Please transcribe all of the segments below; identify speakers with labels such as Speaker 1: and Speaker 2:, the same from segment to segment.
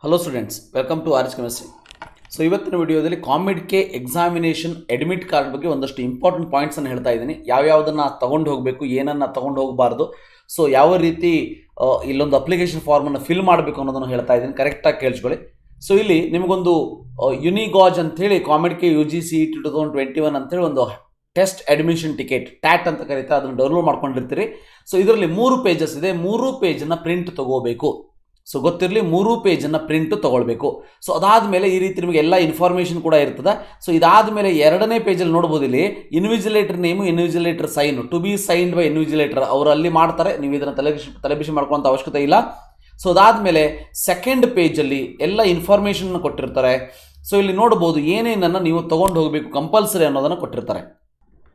Speaker 1: Hello students, welcome to RHchemistry. So ಇವತ್ತಿನ ವಿಡಿಯೋದಲ್ಲಿ COMEDK examination admit card ಬಗ್ಗೆ ಒಂದಷ್ಟು ಇಂಪಾರ್ಟೆಂಟ್ ಪಾಯಿಂಟ್ಸನ್ನು ಹೇಳ್ತಾ ಇದ್ದೀನಿ. ಯಾವ್ಯಾವುದನ್ನು ತೊಗೊಂಡು ಹೋಗಬೇಕು, ಏನನ್ನು ತೊಗೊಂಡು ಹೋಗಬಾರ್ದು, ಸೊ ಯಾವ ರೀತಿ ಇಲ್ಲೊಂದು ಅಪ್ಲಿಕೇಶನ್ ಫಾರ್ಮನ್ನು ಫಿಲ್ ಮಾಡಬೇಕು ಅನ್ನೋದನ್ನು ಹೇಳ್ತಾ ಇದ್ದೀನಿ. ಕರೆಕ್ಟಾಗಿ ಕೇಳಿಸ್ಕೊಳ್ಳಿ. ಸೊ ಇಲ್ಲಿ ನಿಮಗೊಂದು ಯುನಿಗಾಜ್ ಅಂಥೇಳಿ COMEDK UGC 2021 ಅಂಥೇಳಿ ಒಂದು ಟೆಸ್ಟ್ ಅಡ್ಮಿಷನ್ ಟಿಕೆಟ್ ಟ್ಯಾಟ್ ಅಂತ ಕರೀತಾರೆ, ಅದನ್ನು ಡೌನ್ಲೋಡ್ ಮಾಡ್ಕೊಂಡಿರ್ತೀರಿ. ಸೊ ಇದರಲ್ಲಿ 3 ಪೇಜಸ್ ಇದೆ. 3 ಪೇಜನ್ನು ಪ್ರಿಂಟ್ ತೊಗೋಬೇಕು. ಸೊ ಗೊತ್ತಿರಲಿ, 3 ಪೇಜನ್ನು ಪ್ರಿಂಟು ತೊಗೊಳ್ಬೇಕು. ಸೊ ಅದಾದಮೇಲೆ ಈ ರೀತಿ ನಿಮಗೆ ಎಲ್ಲ ಇನ್ಫಾರ್ಮೇಷನ್ ಕೂಡ ಇರ್ತದೆ. ಸೊ ಇದಾದಮೇಲೆ 2ನೇ ಪೇಜಲ್ಲಿ ನೋಡ್ಬೋದು, ಇಲ್ಲಿ invigilator name, invigilator sign, to be signed by invigilator, ಅವರು ಅಲ್ಲಿ ಮಾಡ್ತಾರೆ. ನೀವು ಇದನ್ನು ತಲೆಬಿಸಿ ಮಾಡ್ಕೊಳ್ಳೋಂಥ ಅವಶ್ಯಕತೆ ಇಲ್ಲ. ಸೊ ಅದಾದಮೇಲೆ 2nd ಪೇಜಲ್ಲಿ ಎಲ್ಲ ಇನ್ಫಾರ್ಮೇಷನ್ ಕೊಟ್ಟಿರ್ತಾರೆ. ಸೊ ಇಲ್ಲಿ ನೋಡ್ಬೋದು ಏನೇನನ್ನು ನೀವು ತೊಗೊಂಡು ಹೋಗಬೇಕು ಕಂಪಲ್ಸರಿ ಅನ್ನೋದನ್ನು ಕೊಟ್ಟಿರ್ತಾರೆ.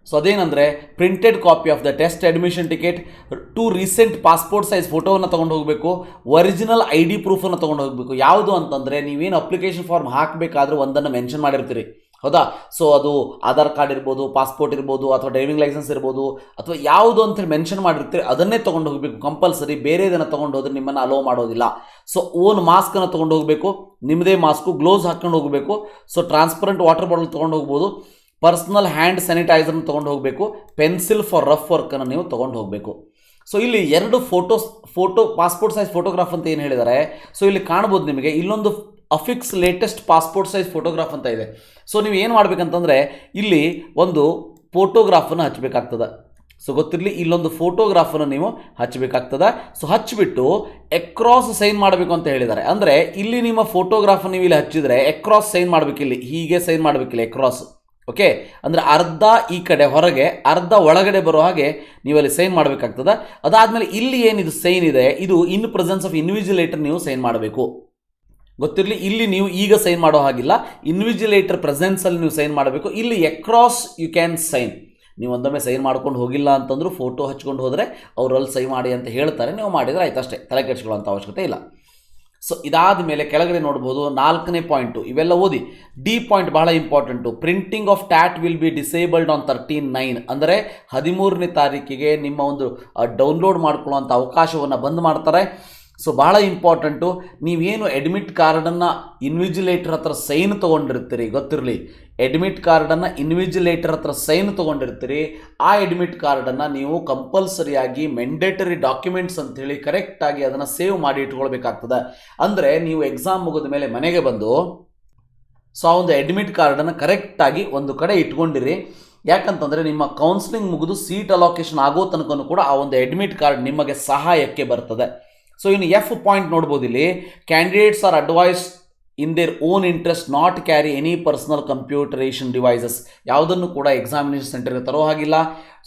Speaker 1: ಸೊ ಅದೇನೆಂದರೆ printed copy of the test admission ticket, 2 recent passport size ಫೋಟೋವನ್ನು ತೊಗೊಂಡು ಹೋಗಬೇಕು, ಒರಿಜಿನಲ್ ID ಪ್ರೂಫನ್ನು ತೊಗೊಂಡು ಹೋಗಬೇಕು. ಯಾವುದು ಅಂತಂದರೆ ನೀವೇನು ಅಪ್ಲಿಕೇಶನ್ ಫಾರ್ಮ್ ಹಾಕಬೇಕಾದ್ರೆ ಒಂದನ್ನು ಮೆನ್ಷನ್ ಮಾಡಿರ್ತೀರಿ, ಹೌದಾ? ಸೊ ಅದು ಆಧಾರ್ ಕಾರ್ಡ್ ಇರ್ಬೋದು, ಪಾಸ್ಪೋರ್ಟ್ ಇರ್ಬೋದು, ಅಥವಾ ಡ್ರೈವಿಂಗ್ ಲೈಸೆನ್ಸ್ ಇರ್ಬೋದು, ಅಥವಾ ಯಾವುದು ಅಂತೇಳಿ ಮೆನ್ಷನ್ ಮಾಡಿರ್ತೀರಿ, ಅದನ್ನೇ ತೊಗೊಂಡು ಹೋಗಬೇಕು ಕಂಪಲ್ಸರಿ. ಬೇರೆದನ್ನು ತೊಗೊಂಡು ಹೋದ್ರೆ ನಿಮ್ಮನ್ನು ಅಲೋ ಮಾಡೋದಿಲ್ಲ. ಸೊ ಓನ್ ಮಾಸ್ಕನ್ನು ತೊಗೊಂಡು ಹೋಗಬೇಕು, ನಿಮ್ಮದೇ ಮಾಸ್ಕು, ಗ್ಲೋವ್ಸ್ ಹಾಕ್ಕೊಂಡು ಹೋಗಬೇಕು. ಸೊ ಟ್ರಾನ್ಸ್ಪರೆಂಟ್ ವಾಟರ್ ಬಾಟಲ್ ತೊಗೊಂಡು ಹೋಗ್ಬೋದು. ಪರ್ಸ್ನಲ್ ಹ್ಯಾಂಡ್ ಸ್ಯಾನಿಟೈಸರ್ನ ತೊಗೊಂಡು ಹೋಗಬೇಕು. ಪೆನ್ಸಿಲ್ ಫಾರ್ ರಫ್ ವರ್ಕನ್ನು ನೀವು ತೊಗೊಂಡು ಹೋಗಬೇಕು. ಸೊ ಇಲ್ಲಿ 2 ಪಾಸ್ಪೋರ್ಟ್ ಸೈಜ್ ಫೋಟೋಗ್ರಾಫ್ ಅಂತ ಏನು ಹೇಳಿದ್ದಾರೆ. ಸೊ ಇಲ್ಲಿ ಕಾಣ್ಬೋದು ನಿಮಗೆ, ಇಲ್ಲೊಂದು affix latest passport size photograph ಅಂತ ಇದೆ. ಸೊ ನೀವು ಏನು ಮಾಡಬೇಕಂತಂದರೆ ಇಲ್ಲಿ ಒಂದು ಫೋಟೋಗ್ರಾಫನ್ನು ಹಚ್ಚಬೇಕಾಗ್ತದೆ. ಸೊ ಗೊತ್ತಿರಲಿ, ಇಲ್ಲೊಂದು ಫೋಟೋಗ್ರಾಫನ್ನು ನೀವು ಹಚ್ಚಬೇಕಾಗ್ತದೆ. ಸೊ ಹಚ್ಚಿಬಿಟ್ಟು ಎಕ್ರಾಸ್ ಸೈನ್ ಮಾಡಬೇಕು ಅಂತ ಹೇಳಿದ್ದಾರೆ. ಅಂದರೆ ಇಲ್ಲಿ ನಿಮ್ಮ ಫೋಟೋಗ್ರಾಫ್ ನೀವು ಇಲ್ಲಿ ಹಚ್ಚಿದರೆ ಎಕ್ರಾಸ್ ಸೈನ್ ಮಾಡಬೇಕಿಲ್ಲಿ, ಹೀಗೆ ಸೈನ್ ಮಾಡಬೇಕಿಲ್ಲ, ಎಕ್ರಾಸ್. ಓಕೆ, ಅಂದರೆ ಅರ್ಧ ಈ ಕಡೆ ಹೊರಗೆ, ಅರ್ಧ ಒಳಗಡೆ ಬರೋ ಹಾಗೆ ನೀವಲ್ಲಿ ಸೈನ್ ಮಾಡಬೇಕಾಗ್ತದೆ. ಅದಾದಮೇಲೆ ಇಲ್ಲಿ ಏನಿದು ಸೈನ್ ಇದೆ, ಇದು ಇನ್ ಪ್ರೆಸೆನ್ಸ್ ಆಫ್ ಇನ್ವಿಜಿಲೇಟರ್ ನೀವು ಸೈನ್ ಮಾಡಬೇಕು. ಗೊತ್ತಿರಲಿ, ಇಲ್ಲಿ ನೀವು ಈಗ ಸೈನ್ ಮಾಡೋ ಹಾಗಿಲ್ಲ, ಇನ್ವಿಜಿಲೇಟರ್ ಪ್ರೆಸೆನ್ಸಲ್ಲಿ ನೀವು ಸೈನ್ ಮಾಡಬೇಕು. ಇಲ್ಲಿ ಎಕ್ರಾಸ್ ಯು ಕ್ಯಾನ್ ಸೈನ್. ನೀವು ಒಂದೊಮ್ಮೆ ಸೈನ್ ಮಾಡ್ಕೊಂಡು ಹೋಗಿಲ್ಲ ಅಂತಂದ್ರೂ ಫೋಟೋ ಹಚ್ಕೊಂಡು ಹೋದರೆ ಅವರಲ್ಲಿ ಸೈನ್ ಮಾಡಿ ಅಂತ ಹೇಳ್ತಾರೆ, ನೀವು ಮಾಡಿದರೆ ಆಯ್ತು ಅಷ್ಟೇ, ತಲೆ ಕೆಡಿಸ್ಕೊಳ್ಳೋಂಥ ಅವಶ್ಯಕತೆ ಇಲ್ಲ. ಸೊ ಇದಾದ ಮೇಲೆ ಕೆಳಗಡೆ ನೋಡ್ಬೋದು 4ನೇ ಪಾಯಿಂಟು, ಇವೆಲ್ಲ ಓದಿ. ಡಿ ಪಾಯಿಂಟ್ ಬಹಳ important. Printing of that will be disabled on 13/9, ಅಂದರೆ 13ನೇ ತಾರೀಕಿಗೆ ನಿಮ್ಮ ಒಂದು ಡೌನ್ಲೋಡ್ ಮಾಡ್ಕೊಳ್ಳುವಂಥ ಅವಕಾಶವನ್ನು ಬಂದ್ ಮಾಡ್ತಾರೆ. ಸೊ ಭಾಳ ಇಂಪಾರ್ಟೆಂಟು. ನೀವೇನು ಅಡ್ಮಿಟ್ ಕಾರ್ಡನ್ನು ಇನ್ವಿಜಿಲೇಟರ್ ಹತ್ರ ಸೈನ್ ತೊಗೊಂಡಿರ್ತೀರಿ, ಗೊತ್ತಿರಲಿ, ಅಡ್ಮಿಟ್ ಕಾರ್ಡನ್ನು ಇನ್ವಿಜಿಲೇಟರ್ ಹತ್ರ ಸೈನ್ ತೊಗೊಂಡಿರ್ತೀರಿ. ಆ ಅಡ್ಮಿಟ್ ಕಾರ್ಡನ್ನು ನೀವು ಕಂಪಲ್ಸರಿಯಾಗಿ ಮೆಂಡೇಟರಿ ಡಾಕ್ಯುಮೆಂಟ್ಸ್ ಅಂಥೇಳಿ ಕರೆಕ್ಟಾಗಿ ಅದನ್ನು ಸೇವ್ ಮಾಡಿ ಇಟ್ಕೊಳ್ಬೇಕಾಗ್ತದೆ. ಅಂದರೆ ನೀವು ಎಕ್ಸಾಮ್ ಮುಗಿದ ಮೇಲೆ ಮನೆಗೆ ಬಂದು ಸೊ ಆ ಒಂದು ಅಡ್ಮಿಟ್ ಕಾರ್ಡನ್ನು ಕರೆಕ್ಟಾಗಿ ಒಂದು ಕಡೆ ಇಟ್ಕೊಂಡಿರಿ. ಯಾಕಂತಂದರೆ ನಿಮ್ಮ ಕೌನ್ಸಿಲಿಂಗ್ ಮುಗಿದು ಸೀಟ್ ಅಲೋಕೇಶನ್ ಆಗೋ ತನಕನೂ ಕೂಡ ಆ ಒಂದು ಅಡ್ಮಿಟ್ ಕಾರ್ಡ್ ನಿಮಗೆ ಸಹಾಯಕ್ಕೆ ಬರ್ತದೆ. ಸೊ ಇನ್ನು F ಪಾಯಿಂಟ್ ನೋಡ್ಬೋದು, ಇಲ್ಲಿ candidates are advised in their own interest not carry any personal computation devices. ಯಾವುದನ್ನು ಕೂಡ ಎಕ್ಸಾಮಿನೇಷನ್ ಸೆಂಟರ್ಗೆ ತರೋ ಹಾಗಿಲ್ಲ.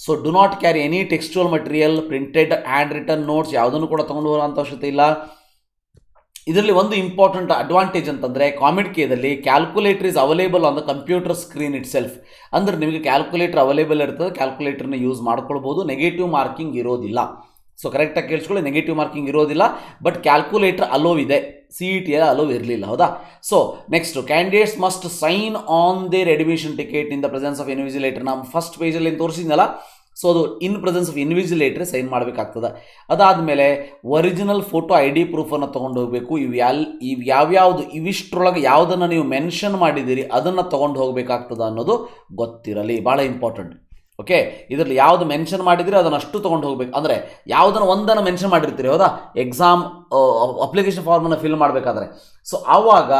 Speaker 1: So do not carry any textual material, printed hand written notes ಯಾವುದನ್ನು ಕೂಡ ತೊಗೊಂಡು ಹೋಗೋಂಥ ಅವಶ್ಯಕತೆ ಇಲ್ಲ. ಇದರಲ್ಲಿ ಒಂದು ಇಂಪಾರ್ಟೆಂಟ್ ಅಡ್ವಾಂಟೇಜ್ ಅಂತಂದರೆ COMEDKದಲ್ಲಿ calculator is available on the computer screen itself. ಅಂದರೆ ನಿಮಗೆ ಕ್ಯಾಲ್ಕುಲೇಟರ್ ಅವೈಲೇಬಲ್ ಇರ್ತದೆ, ಕ್ಯಾಲ್ಕುಲೇಟರ್ನ ಯೂಸ್ ಮಾಡ್ಕೊಳ್ಬೋದು, ನೆಗೆಟಿವ್ ಮಾರ್ಕಿಂಗ್ ಇರೋದಿಲ್ಲ. ಸೊ ಕರೆಕ್ಟಾಗಿ ಕೇಳಿಸ್ಕೊಳ್ಳಿ, ನೆಗೆಟಿವ್ ಮಾರ್ಕಿಂಗ್ ಇರೋದಿಲ್ಲ, ಬಟ್ ಕ್ಯಾಲ್ಕುಲೇಟರ್ ಅಲೋ ಇದೆ, CET ಅಲೋ ಇರಲಿಲ್ಲ, ಹೌದಾ? So next, candidates must sign on their admission ticket in the presence of invigilator. ನಾವು ಫಸ್ಟ್ ಪೇಜಲ್ಲಿ ಏನು ತೋರಿಸಿದ್ನಲ್ಲ, ಸೊ ಅದು in presence of invigilator sign ಮಾಡಬೇಕಾಗ್ತದೆ. ಅದಾದಮೇಲೆ ಒರಿಜಿನಲ್ ಫೋಟೋ ID ಪ್ರೂಫನ್ನು ತೊಗೊಂಡು ಹೋಗಬೇಕು. ಯಾವ್ಯಾವುದು ಇವಿಷ್ಟರೊಳಗೆ ಯಾವುದನ್ನು ನೀವು ಮೆನ್ಷನ್ ಮಾಡಿದ್ದೀರಿ ಅದನ್ನು ತೊಗೊಂಡು ಹೋಗಬೇಕಾಗ್ತದೆ ಅನ್ನೋದು ಗೊತ್ತಿರಲಿ, ಭಾಳ ಇಂಪಾರ್ಟೆಂಟ್. ಓಕೆ, ಇದರಲ್ಲಿ ಯಾವುದು ಮೆನ್ಷನ್ ಮಾಡಿದರೆ ಅದನ್ನು ಅಷ್ಟು ತೊಗೊಂಡು ಹೋಗ್ಬೇಕು. ಅಂದರೆ ಯಾವುದನ್ನು ಒಂದನ್ನು ಮೆನ್ಷನ್ ಮಾಡಿರ್ತೀರಿ, ಹೌದಾ, ಎಕ್ಸಾಮ್ ಅಪ್ಲಿಕೇಶನ್ ಫಾರ್ಮನ್ನು ಫಿಲ್ ಮಾಡಬೇಕಾದ್ರೆ. ಸೊ ಆವಾಗ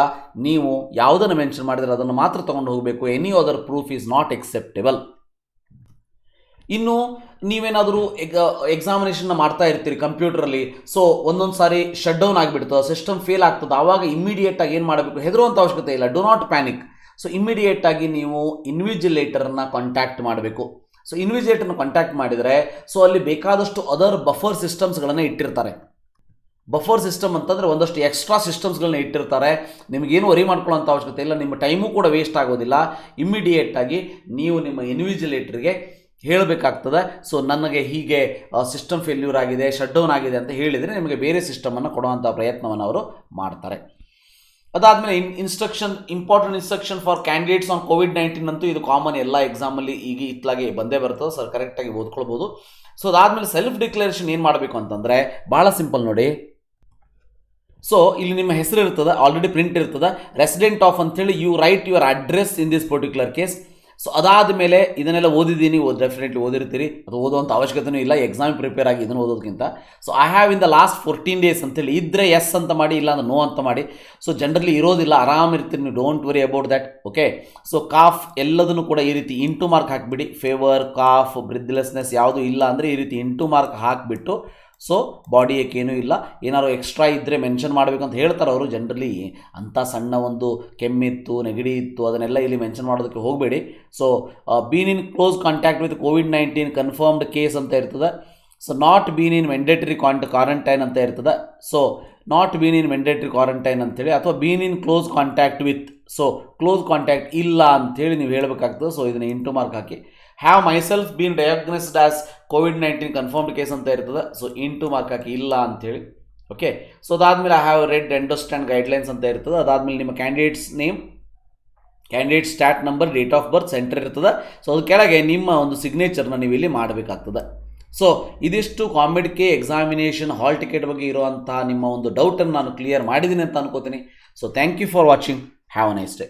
Speaker 1: ನೀವು ಯಾವುದನ್ನು ಮೆನ್ಷನ್ ಮಾಡಿದರೆ ಅದನ್ನು ಮಾತ್ರ ತೊಗೊಂಡು ಹೋಗಬೇಕು. Any other proof is not acceptable. ಇನ್ನು ನೀವೇನಾದರೂ ಎಕ್ಸಾಮಿನೇಷನ್ನ ಮಾಡ್ತಾ ಇರ್ತೀರಿ ಕಂಪ್ಯೂಟರಲ್ಲಿ, ಸೊ ಒಂದೊಂದು ಸಾರಿ ಶಟ್ ಡೌನ್ ಆಗಿಬಿಡ್ತದೆ, ಸಿಸ್ಟಮ್ ಫೇಲ್ ಆಗ್ತದೆ, ಆವಾಗ ಇಮಿಡಿಯೇಟಾಗಿ ಏನು ಮಾಡಬೇಕು, ಹೆದರುವಂಥ ಅವಶ್ಯಕತೆ ಇಲ್ಲ, ಡು ನಾಟ್ ಪ್ಯಾನಿಕ್. ಸೊ ಇಮಿಡಿಯೇಟಾಗಿ ನೀವು ಇನ್ವಿಜಿಲೇಟರನ್ನು ಕಾಂಟ್ಯಾಕ್ಟ್ ಮಾಡಬೇಕು. ಸೊ ಇನ್ವಿಜಿಲೇಟರ್ನ ಕಾಂಟ್ಯಾಕ್ಟ್ ಮಾಡಿದರೆ ಸೊ ಅಲ್ಲಿ ಬೇಕಾದಷ್ಟು ಅದರ್ ಬಫರ್ ಸಿಸ್ಟಮ್ಸ್ಗಳನ್ನು ಇಟ್ಟಿರ್ತಾರೆ. ಬಫರ್ ಸಿಸ್ಟಮ್ ಅಂತಂದರೆ ಒಂದಷ್ಟು ಎಕ್ಸ್ಟ್ರಾ ಸಿಸ್ಟಮ್ಸ್ಗಳನ್ನ ಇಟ್ಟಿರ್ತಾರೆ. ನಿಮಗೇನು ವರಿ ಮಾಡ್ಕೊಳ್ಳೋಂಥ ಅವಶ್ಯಕತೆ ಇಲ್ಲ, ನಿಮ್ಮ ಟೈಮು ಕೂಡ ವೇಸ್ಟ್ ಆಗೋದಿಲ್ಲ. ಇಮ್ಮಿಡಿಯೇಟಾಗಿ ನೀವು ನಿಮ್ಮ ಇನ್ವಿಜಿಲೇಟರ್ಗೆ ಹೇಳಬೇಕಾಗ್ತದೆ. ಸೊ ನನಗೆ ಹೀಗೆ ಸಿಸ್ಟಮ್ ಫೇಲ್ಯೂರ್ ಆಗಿದೆ, ಶಟ್ ಡೌನ್ ಆಗಿದೆ ಅಂತ ಹೇಳಿದರೆ ನಿಮಗೆ ಬೇರೆ ಸಿಸ್ಟಮನ್ನು ಕೊಡುವಂಥ ಪ್ರಯತ್ನವನ್ನು ಅವರು ಮಾಡ್ತಾರೆ. ಅದಾದಮೇಲೆ important instruction for candidates on COVID-19 ಅಂತೂ ಇದು ಕಾಮನ್, ಎಲ್ಲ ಎಕ್ಸಾಮಲ್ಲಿ ಈಗ ಇತ್ಲಾಗೆ ಬಂದೇ ಬರ್ತದೆ. ಸರ್ ಕರೆಕ್ಟಾಗಿ ಓದ್ಕೊಳ್ಬೋದು. ಸೊ ಅದಾದಮೇಲೆ ಸೆಲ್ಫ್ ಡಿಕ್ಲರೇಷನ್ ಏನು ಮಾಡಬೇಕು ಅಂತಂದರೆ ಭಾಳ ಸಿಂಪಲ್ ನೋಡಿ. ಸೊ ಇಲ್ಲಿ ನಿಮ್ಮ ಹೆಸರು ಇರ್ತದೆ, ಆಲ್ರೆಡಿ ಪ್ರಿಂಟ್ ಇರ್ತದೆ, ರೆಸಿಡೆಂಟ್ ಆಫ್ ಅಂತೇಳಿ you write your address in this particular case. So ಅದಾದ ಮೇಲೆ ಇದನ್ನೆಲ್ಲ ಓದಿದ್ದೀನಿ, ಡೆಫಿನೆಟ್ಲಿ ಓದಿರ್ತೀರಿ, ಅದು ಓದುವಂಥ ಅವಶ್ಯಕತೆಯೂ ಇಲ್ಲ, ಎಕ್ಸಾಮ್ ಪ್ರಿಪೇರ್ ಆಗಿ ಇದನ್ನು ಓದೋದಕ್ಕಿಂತ. So I have in the last 14 days ಅಂತೇಳಿ ಇದ್ದರೆ ಎಸ್ ಅಂತ ಮಾಡಿ, ಇಲ್ಲ ಅಂದ್ರೆ ನೋ ಅಂತ ಮಾಡಿ. ಸೊ ಜನರಲಿ ಇರೋದಿಲ್ಲ, ಆರಾಮಿರ್ತೀರಿ ನೀವು, don't worry about that. Okay, so cough ಎಲ್ಲದನ್ನು ಕೂಡ ಈ ರೀತಿ ಇಂಟು ಮಾರ್ಕ್ ಹಾಕಿಬಿಡಿ. ಫೇವರ್, ಕಾಫ್, ಬ್ರಿದ್ಲೆಸ್ನೆಸ್ ಯಾವುದು ಇಲ್ಲ ಅಂದರೆ ಈ ರೀತಿ ಇಂಟು ಮಾರ್ಕ್ ಹಾಕಿಬಿಟ್ಟು, ಸೊ ಬಾಡಿ ಏಕೇನೂ ಇಲ್ಲ, ಏನಾದ್ರು ಎಕ್ಸ್ಟ್ರಾ ಇದ್ದರೆ ಮೆನ್ಷನ್ ಮಾಡಬೇಕಂತ ಹೇಳ್ತಾರೆ ಅವರು. ಜನರಲಿ ಅಂಥ ಸಣ್ಣ ಒಂದು ಕೆಮ್ಮಿತ್ತು, ನೆಗಡಿ ಇತ್ತು, ಅದನ್ನೆಲ್ಲ ಇಲ್ಲಿ ಮೆನ್ಷನ್ ಮಾಡೋದಕ್ಕೆ ಹೋಗಬೇಡಿ. So been in close contact with COVID-19 confirmed case ಅಂತ ಇರ್ತದೆ. So not been in mandatory quarantine ಅಂತ ಇರ್ತದೆ. So not been in mandatory quarantine ಅಂತೇಳಿ, ಅಥವಾ been in close contact with, so close contact ಇಲ್ಲ ಅಂಥೇಳಿ ನೀವು ಹೇಳಬೇಕಾಗ್ತದೆ. ಸೊ ಇದನ್ನು ಇಂಟು ಮಾರ್ಕ್ ಹಾಕಿ. Have myself been diagnosed as COVID-19 confirmed case ಅಂತ ಇರ್ತದೆ. ಸೊ ಇಂಟು ಮಾರ್ಕ್ ಹಾಕಿ ಇಲ್ಲ ಅಂಥೇಳಿ. ಓಕೆ, ಸೊ ಅದಾದಮೇಲೆ I have red understand guidelines ಅಂತ ಇರ್ತದೆ. ಅದಾದಮೇಲೆ ನಿಮ್ಮ candidates name, candidate start number, date of birth, centre ಇರ್ತದೆ. ಸೊ ಅದು ಕೆಳಗೆ ನಿಮ್ಮ ಒಂದು ಸಿಗ್ನೇಚರ್ನ ನೀವು ಇಲ್ಲಿ ಮಾಡಬೇಕಾಗ್ತದೆ. ಸೊ ಇದಿಷ್ಟು COMEDK ಎಕ್ಸಾಮಿನೇಷನ್ ಹಾಲ್ ಟಿಕೆಟ್ ಬಗ್ಗೆ ಇರುವಂಥ ನಿಮ್ಮ ಒಂದು ಡೌಟನ್ನು ನಾನು ಕ್ಲಿಯರ್ ಮಾಡಿದ್ದೀನಿ ಅಂತ ಅನ್ಕೋತೀನಿ. So thank you for watching. Have a nice day.